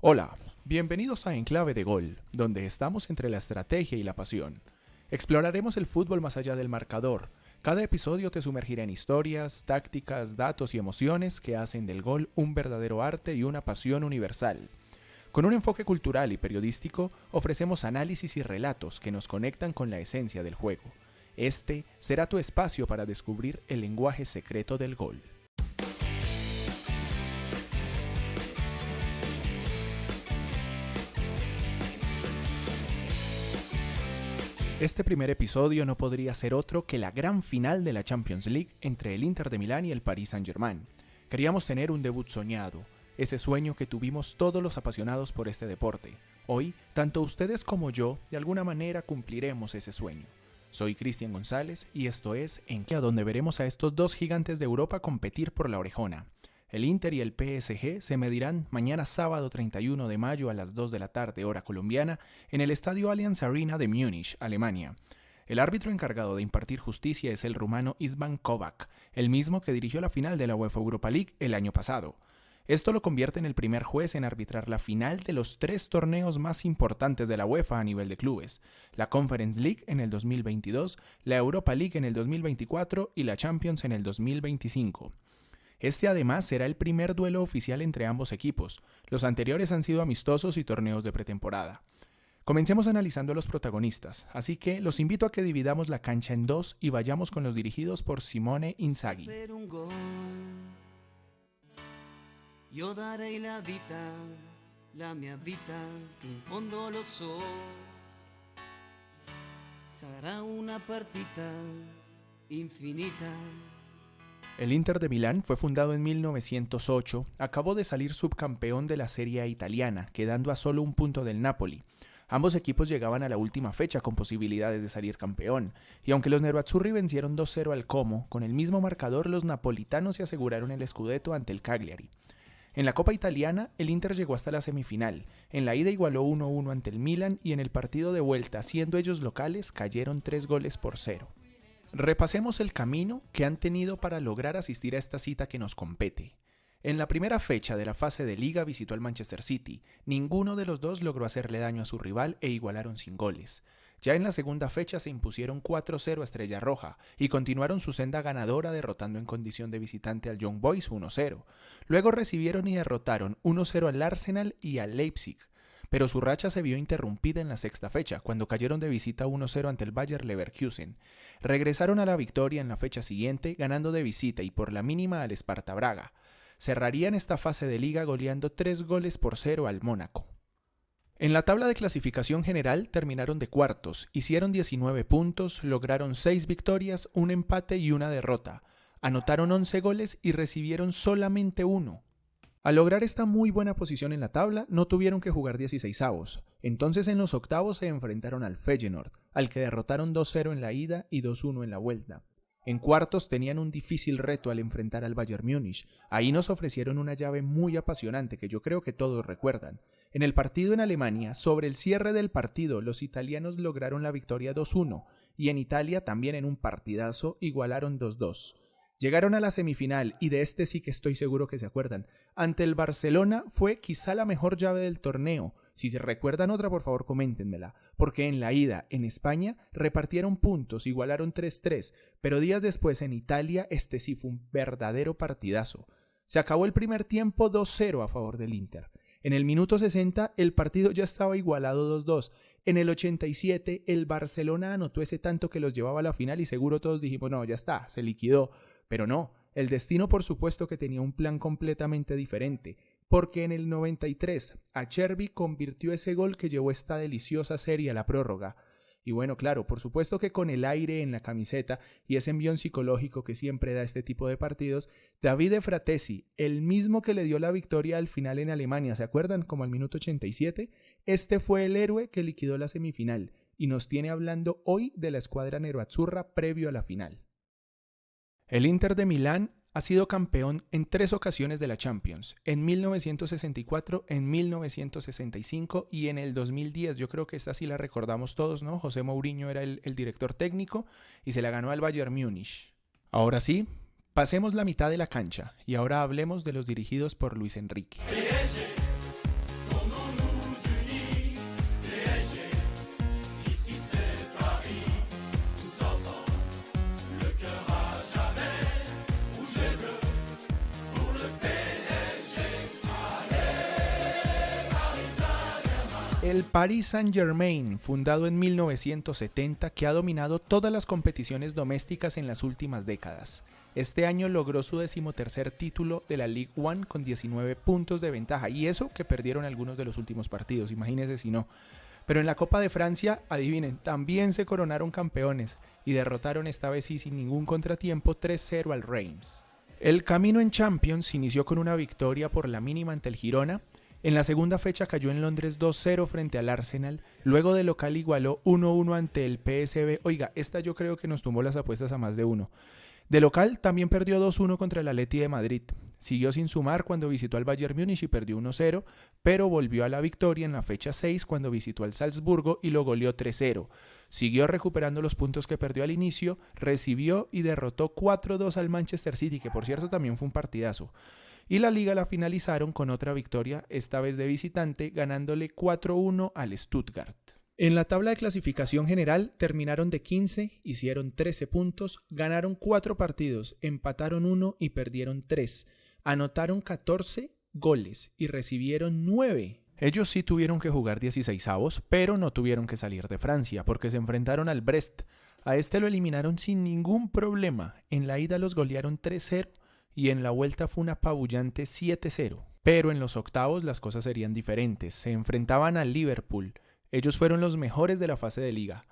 Hola, bienvenidos a Enclave de Gol, donde estamos entre la estrategia y la pasión. Exploraremos el fútbol más allá del marcador. Cada episodio te sumergirá en historias, tácticas, datos y emociones que hacen del gol un verdadero arte y una pasión universal. Con un enfoque cultural y periodístico, ofrecemos análisis y relatos que nos conectan con la esencia del juego. Este será tu espacio para descubrir el lenguaje secreto del gol. Este primer episodio no podría ser otro que la gran final de la Champions League entre el Inter de Milán y el Paris Saint-Germain. Queríamos tener un debut soñado, ese sueño que tuvimos todos los apasionados por este deporte. Hoy, tanto ustedes como yo, de alguna manera cumpliremos ese sueño. Soy Cristian González y esto es Enclave, donde veremos a estos dos gigantes de Europa competir por la orejona. El Inter y el PSG se medirán mañana sábado 31 de mayo a las 2 de la tarde, hora colombiana, en el Estadio Allianz Arena de Múnich, Alemania. El árbitro encargado de impartir justicia es el rumano István Kovac, el mismo que dirigió la final de la UEFA Europa League el año pasado. Esto lo convierte en el primer juez en arbitrar la final de los 3 torneos más importantes de la UEFA a nivel de clubes: la Conference League en el 2022, la Europa League en el 2024 y la Champions en el 2025. Este además será el primer duelo oficial entre ambos equipos. Los anteriores han sido amistosos y torneos de pretemporada. Comencemos analizando a los protagonistas, así que los invito a que dividamos la cancha en dos y vayamos con los dirigidos por Simone Inzaghi. Io darei la vita, la mia vita, che in fondo lo so. Sarà una partita infinita. El Inter de Milán fue fundado en 1908, acabó de salir subcampeón de la Serie A italiana, quedando a solo un punto del Napoli. Ambos equipos llegaban a la última fecha con posibilidades de salir campeón, y aunque los nerazzurri vencieron 2-0 al Como, con el mismo marcador los napolitanos se aseguraron el scudetto ante el Cagliari. En la Copa Italiana, el Inter llegó hasta la semifinal. En la ida igualó 1-1 ante el Milan y en el partido de vuelta, siendo ellos locales, cayeron 3-0. Repasemos el camino que han tenido para lograr asistir a esta cita que nos compete. En la primera fecha de la fase de Liga visitó al Manchester City. Ninguno de los dos logró hacerle daño a su rival e igualaron sin goles. Ya en la segunda fecha se impusieron 4-0 a Estrella Roja y continuaron su senda ganadora derrotando en condición de visitante al Young Boys 1-0. Luego recibieron y derrotaron 1-0 al Arsenal y al Leipzig. Pero su racha se vio interrumpida en la sexta fecha, cuando cayeron de visita 1-0 ante el Bayer Leverkusen. Regresaron a la victoria en la fecha siguiente, ganando de visita y por la mínima al Sparta Braga. Cerrarían esta fase de liga goleando 3-0 al Mónaco. En la tabla de clasificación general terminaron de cuartos, hicieron 19 puntos, lograron 6 victorias, un empate y una derrota. Anotaron 11 goles y recibieron solamente 1. Al lograr esta muy buena posición en la tabla, no tuvieron que jugar 16avos. Entonces en los octavos se enfrentaron al Feyenoord, al que derrotaron 2-0 en la ida y 2-1 en la vuelta. En cuartos tenían un difícil reto al enfrentar al Bayern Múnich. Ahí nos ofrecieron una llave muy apasionante que yo creo que todos recuerdan. En el partido en Alemania, sobre el cierre del partido, los italianos lograron la victoria 2-1 y en Italia también en un partidazo igualaron 2-2. Llegaron a la semifinal y de este sí que estoy seguro que se acuerdan. Ante el Barcelona fue quizá la mejor llave del torneo. Si se recuerdan otra, por favor coméntenmela, porque en la ida, en España, repartieron puntos, igualaron 3-3, pero días después en Italia este sí fue un verdadero partidazo. Se acabó el primer tiempo 2-0 a favor del Inter. En el minuto 60 el partido ya estaba igualado 2-2. En el 87 el Barcelona anotó ese tanto que los llevaba a la final y seguro todos dijimos, no, ya está, se liquidó. Pero no, el destino por supuesto que tenía un plan completamente diferente, porque en el 93 Acerbi convirtió ese gol que llevó esta deliciosa serie a la prórroga. Y bueno, claro, por supuesto que con el aire en la camiseta y ese envión psicológico que siempre da este tipo de partidos, Davide Fratesi, el mismo que le dio la victoria al final en Alemania, ¿se acuerdan? Como al minuto 87, este fue el héroe que liquidó la semifinal y nos tiene hablando hoy de la escuadra nerazzurra previo a la final. El Inter de Milán ha sido campeón en 3 ocasiones de la Champions, en 1964, en 1965 y en el 2010. Yo creo que esta sí la recordamos todos, ¿no? José Mourinho era el director técnico y se la ganó al Bayern Múnich. Ahora sí, pasemos la mitad de la cancha y ahora hablemos de los dirigidos por Luis Enrique. El Paris Saint-Germain, fundado en 1970, que ha dominado todas las competiciones domésticas en las últimas décadas. Este año logró su 13º título de la Ligue 1 con 19 puntos de ventaja, y eso que perdieron algunos de los últimos partidos, imagínense si no. Pero en la Copa de Francia, adivinen, también se coronaron campeones y derrotaron esta vez y sin ningún contratiempo 3-0 al Reims. El camino en Champions inició con una victoria por la mínima ante el Girona. En la segunda fecha cayó en Londres 2-0 frente al Arsenal, luego de local igualó 1-1 ante el PSV. Oiga, esta yo creo que nos tumbó las apuestas a más de uno. De local también perdió 2-1 contra el Atleti de Madrid. Siguió sin sumar cuando visitó al Bayern Múnich y perdió 1-0, pero volvió a la victoria en la fecha 6 cuando visitó al Salzburgo y lo goleó 3-0. Siguió recuperando los puntos que perdió al inicio, recibió y derrotó 4-2 al Manchester City, que por cierto también fue un partidazo. Y la liga la finalizaron con otra victoria, esta vez de visitante, ganándole 4-1 al Stuttgart. En la tabla de clasificación general terminaron de 15, hicieron 13 puntos, ganaron 4 partidos, empataron 1 y perdieron 3. Anotaron 14 goles y recibieron 9. Ellos sí tuvieron que jugar 16avos, pero no tuvieron que salir de Francia porque se enfrentaron al Brest. A este lo eliminaron sin ningún problema. En la ida los golearon 3-0 y en la vuelta fue un apabullante 7-0. Pero en los octavos las cosas serían diferentes. Se enfrentaban al Liverpool. Ellos fueron los mejores de la fase de liga.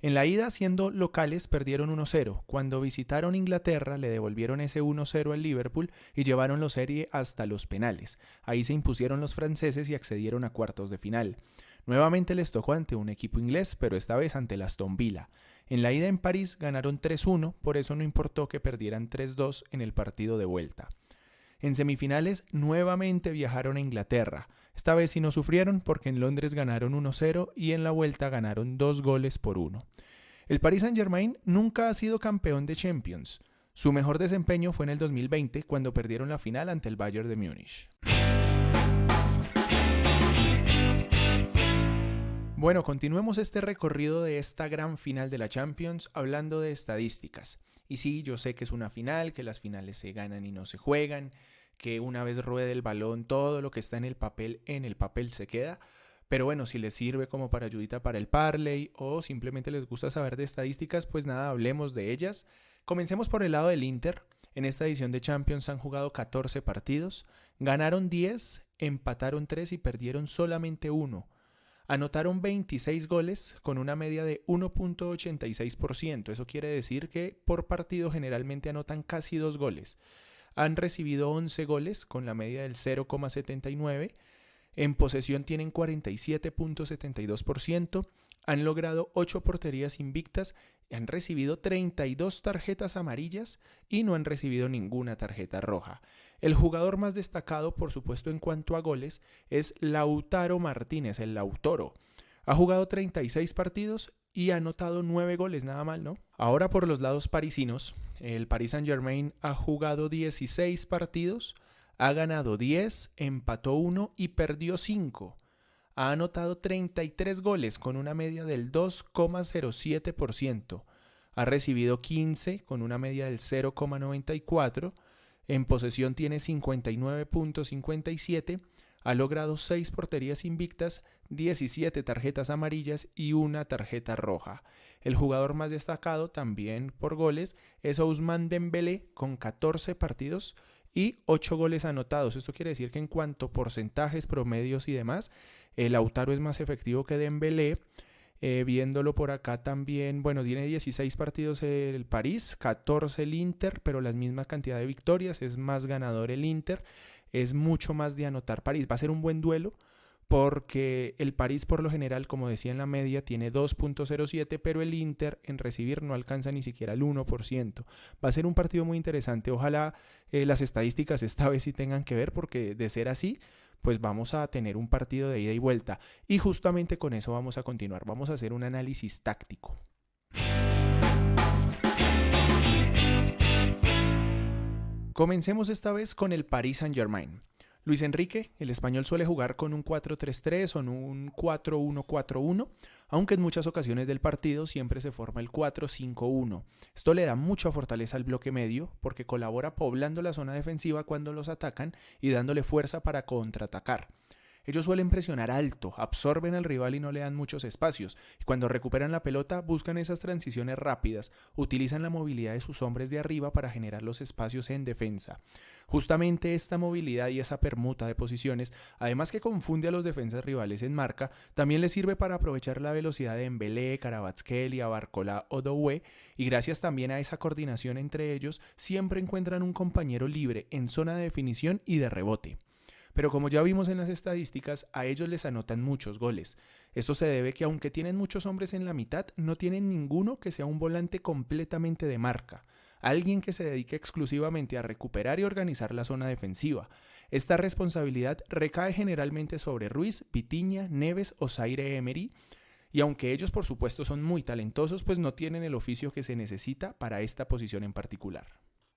En la ida, siendo locales, perdieron 1-0. Cuando visitaron Inglaterra, le devolvieron ese 1-0 al Liverpool y llevaron la serie hasta los penales. Ahí se impusieron los franceses y accedieron a cuartos de final. Nuevamente les tocó ante un equipo inglés, pero esta vez ante el Aston Villa. En la ida en París ganaron 3-1, por eso no importó que perdieran 3-2 en el partido de vuelta. En semifinales nuevamente viajaron a Inglaterra. Esta vez sí no sufrieron porque en Londres ganaron 1-0 y en la vuelta ganaron 2-1. El Paris Saint-Germain nunca ha sido campeón de Champions. Su mejor desempeño fue en el 2020 cuando perdieron la final ante el Bayern de Múnich. Bueno, continuemos este recorrido de esta gran final de la Champions hablando de estadísticas. Y sí, yo sé que es una final, que las finales se ganan y no se juegan, que una vez ruede el balón, todo lo que está en el papel se queda. Pero bueno, si les sirve como para ayudita para el parlay o simplemente les gusta saber de estadísticas, pues nada, hablemos de ellas. Comencemos por el lado del Inter. En esta edición de Champions han jugado 14 partidos, ganaron 10, empataron 3 y perdieron solamente 1. Anotaron 26 goles con una media de 1.86%. Eso quiere decir que por partido generalmente anotan casi 2 goles. Han recibido 11 goles con la media del 0.79. En posesión tienen 47.72%. Han logrado 8 porterías invictas. Han recibido 32 tarjetas amarillas y no han recibido ninguna tarjeta roja. El jugador más destacado, por supuesto, en cuanto a goles, es Lautaro Martínez, el Lautaro. Ha jugado 36 partidos y ha anotado 9 goles, nada mal, ¿no? Ahora por los lados parisinos, el Paris Saint-Germain ha jugado 16 partidos, ha ganado 10, empató 1 y perdió 5. Ha anotado 33 goles con una media del 2.07%. Ha recibido 15 con una media del 0.94%. En posesión tiene 59.57%. Ha logrado 6 porterías invictas, 17 tarjetas amarillas y una tarjeta roja. El jugador más destacado también por goles es Ousmane Dembélé con 14 partidos y 8 goles anotados. Esto quiere decir que en cuanto a porcentajes, promedios y demás, Lautaro es más efectivo que Dembélé. Viéndolo por acá también, bueno, tiene 16 partidos el París, 14 el Inter, pero la misma cantidad de victorias, es más ganador el Inter, es mucho más de anotar París. Va a ser un buen duelo porque el París por lo general, como decía en la media, tiene 2.07, pero el Inter en recibir no alcanza ni siquiera el 1%. Va a ser un partido muy interesante, ojalá las estadísticas esta vez sí tengan que ver, porque de ser así, pues vamos a tener un partido de ida y vuelta. Y justamente con eso vamos a continuar, vamos a hacer un análisis táctico. Comencemos esta vez con el Paris Saint-Germain. Luis Enrique, el español, suele jugar con un 4-3-3 o un 4-1-4-1, aunque en muchas ocasiones del partido siempre se forma el 4-5-1. Esto le da mucha fortaleza al bloque medio porque colabora poblando la zona defensiva cuando los atacan y dándole fuerza para contraatacar. Ellos suelen presionar alto, absorben al rival y no le dan muchos espacios. Y cuando recuperan la pelota, buscan esas transiciones rápidas, utilizan la movilidad de sus hombres de arriba para generar los espacios en defensa. Justamente esta movilidad y esa permuta de posiciones, además que confunde a los defensas rivales en marca, también les sirve para aprovechar la velocidad de Embelé, Kvaratskhelia, Barcola o Doué, y gracias también a esa coordinación entre ellos, siempre encuentran un compañero libre en zona de definición y de rebote. Pero como ya vimos en las estadísticas, a ellos les anotan muchos goles. Esto se debe que aunque tienen muchos hombres en la mitad, no tienen ninguno que sea un volante completamente de marca, alguien que se dedique exclusivamente a recuperar y organizar la zona defensiva. Esta responsabilidad recae generalmente sobre Ruiz, Vitinha, Neves o Zaire-Emery, y aunque ellos por supuesto son muy talentosos, pues no tienen el oficio que se necesita para esta posición en particular.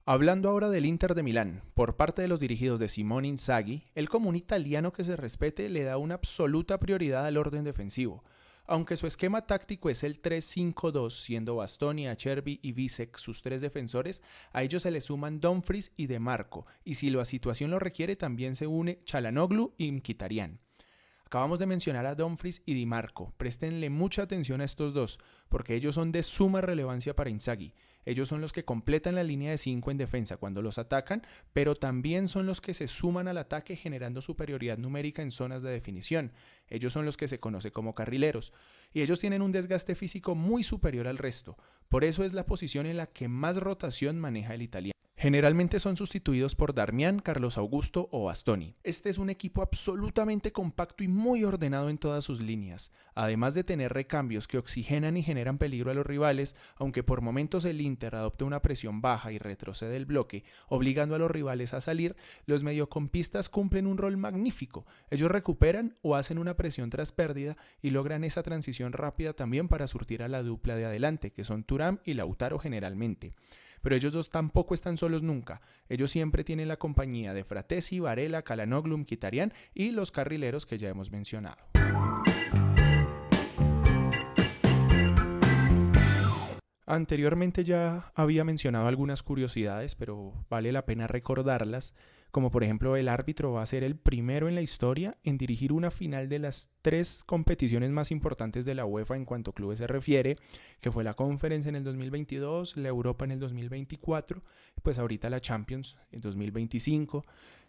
Hablando ahora del Inter de Milán, por parte de los dirigidos de Simone Inzaghi, él como un italiano que se respete le da una absoluta prioridad al orden defensivo. Aunque su esquema táctico es el 3-5-2, siendo Bastoni, Acerbi y Bisek sus tres defensores, a ellos se le suman Dumfries y De Marco, y si la situación lo requiere también se une Çalhanoğlu y Mkhitaryan. Acabamos de mencionar a Dumfries y Di Marco. Préstenle mucha atención a estos dos, porque ellos son de suma relevancia para Inzaghi. Ellos son los que completan la línea de 5 en defensa cuando los atacan, pero también son los que se suman al ataque generando superioridad numérica en zonas de definición. Ellos son los que se conoce como carrileros, y ellos tienen un desgaste físico muy superior al resto. Por eso es la posición en la que más rotación maneja el italiano. Generalmente son sustituidos por Darmian, Carlos Augusto o Bastoni. Este es un equipo absolutamente compacto y muy ordenado en todas sus líneas. Además de tener recambios que oxigenan y generan peligro a los rivales, aunque por momentos el Inter adopta una presión baja y retrocede el bloque, obligando a los rivales a salir, los mediocampistas cumplen un rol magnífico. Ellos recuperan o hacen una presión tras pérdida y logran esa transición rápida también para surtir a la dupla de adelante, que son Thuram y Lautaro generalmente. Pero ellos dos tampoco están solos nunca. Ellos siempre tienen la compañía de Fratesi, Varela, Çalhanoğlu, Mkhitaryan y los carrileros que ya hemos mencionado. Anteriormente ya había mencionado algunas curiosidades, pero vale la pena recordarlas, como por ejemplo el árbitro va a ser el primero en la historia en dirigir una final de las 3 competiciones más importantes de la UEFA en cuanto a clubes se refiere, que fue la Conference en el 2022, la Europa en el 2024, pues ahorita la Champions en 2025.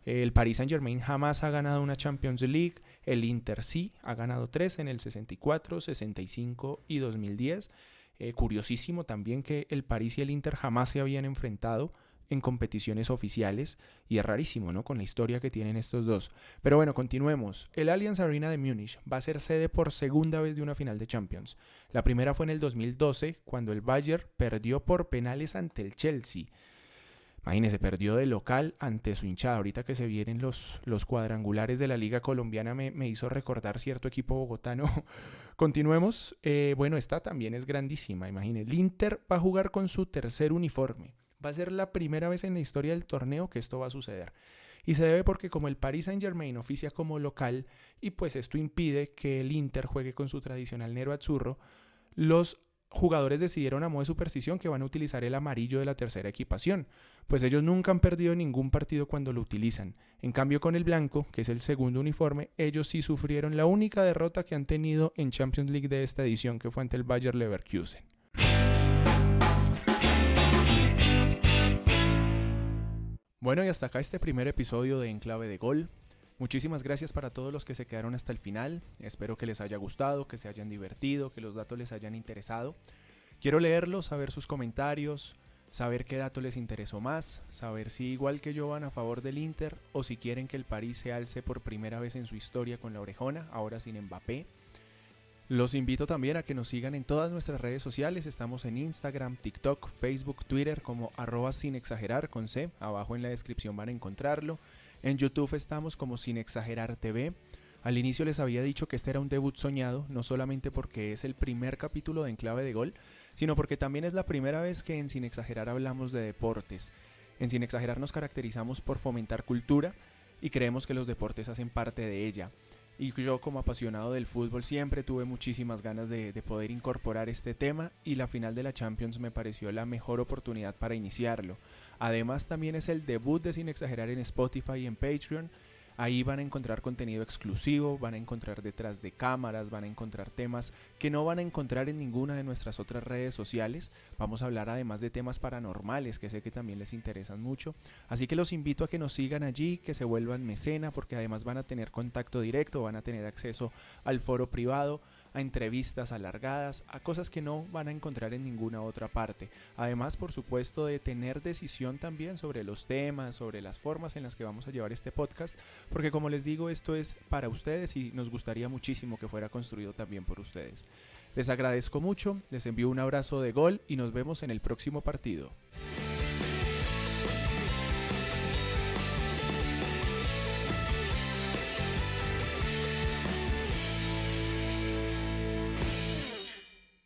El Paris Saint-Germain jamás ha ganado una Champions League, el Inter sí, ha ganado 3 en el 64, 65 y 2010. Curiosísimo también que el París y el Inter jamás se habían enfrentado en competiciones oficiales y es rarísimo, ¿no? Con la historia que tienen estos dos. Pero bueno, continuemos. El Allianz Arena de Múnich va a ser sede por segunda vez de una final de Champions. La primera fue en el 2012 cuando el Bayern perdió por penales ante el Chelsea. Imagínense, perdió de local ante su hinchada. Ahorita que se vienen los cuadrangulares de la Liga Colombiana me hizo recordar cierto equipo bogotano. Continuemos. Bueno, esta también es grandísima. Imagínense, el Inter va a jugar con su tercer uniforme. Va a ser la primera vez en la historia del torneo que esto va a suceder. Y se debe porque como el Paris Saint-Germain oficia como local y pues esto impide que el Inter juegue con su tradicional nero azzurro, los jugadores decidieron a modo de superstición que van a utilizar el amarillo de la tercera equipación, pues ellos nunca han perdido ningún partido cuando lo utilizan. En cambio con el blanco, que es el segundo uniforme, ellos sí sufrieron la única derrota que han tenido en Champions League de esta edición, que fue ante el Bayer Leverkusen. Bueno, y hasta acá este primer episodio de En Clave de Gol. Muchísimas gracias para todos los que se quedaron hasta el final. Espero que les haya gustado, que se hayan divertido, que los datos les hayan interesado. Quiero leerlos, saber sus comentarios, saber qué dato les interesó más, saber si igual que yo van a favor del Inter o si quieren que el París se alce por primera vez en su historia con la orejona, ahora sin Mbappé. Los invito también a que nos sigan en todas nuestras redes sociales. Estamos en Instagram, TikTok, Facebook, Twitter como @sinexagerar con C. Abajo en la descripción van a encontrarlo. En YouTube estamos como Sin Exagerar TV. Al inicio les había dicho que este era un debut soñado, no solamente porque es el primer capítulo de En Clave de Gol, sino porque también es la primera vez que en Sin Exagerar hablamos de deportes. En Sin Exagerar nos caracterizamos por fomentar cultura y creemos que los deportes hacen parte de ella. Y yo como apasionado del fútbol siempre tuve muchísimas ganas de poder incorporar este tema y la final de la Champions me pareció la mejor oportunidad para iniciarlo. Además también es el debut de Sin Exagerar en Spotify y en Patreon, Ahí van a encontrar contenido exclusivo, van a encontrar detrás de cámaras, van a encontrar temas que no van a encontrar en ninguna de nuestras otras redes sociales. Vamos a hablar además de temas paranormales que sé que también les interesan mucho. Así que los invito a que nos sigan allí, que se vuelvan mecena, porque además van a tener contacto directo, van a tener acceso al foro privado, a entrevistas alargadas, a cosas que no van a encontrar en ninguna otra parte. Además, por supuesto, de tener decisión también sobre los temas, sobre las formas en las que vamos a llevar este podcast, porque como les digo, esto es para ustedes y nos gustaría muchísimo que fuera construido también por ustedes. Les agradezco mucho, les envío un abrazo de gol y nos vemos en el próximo partido.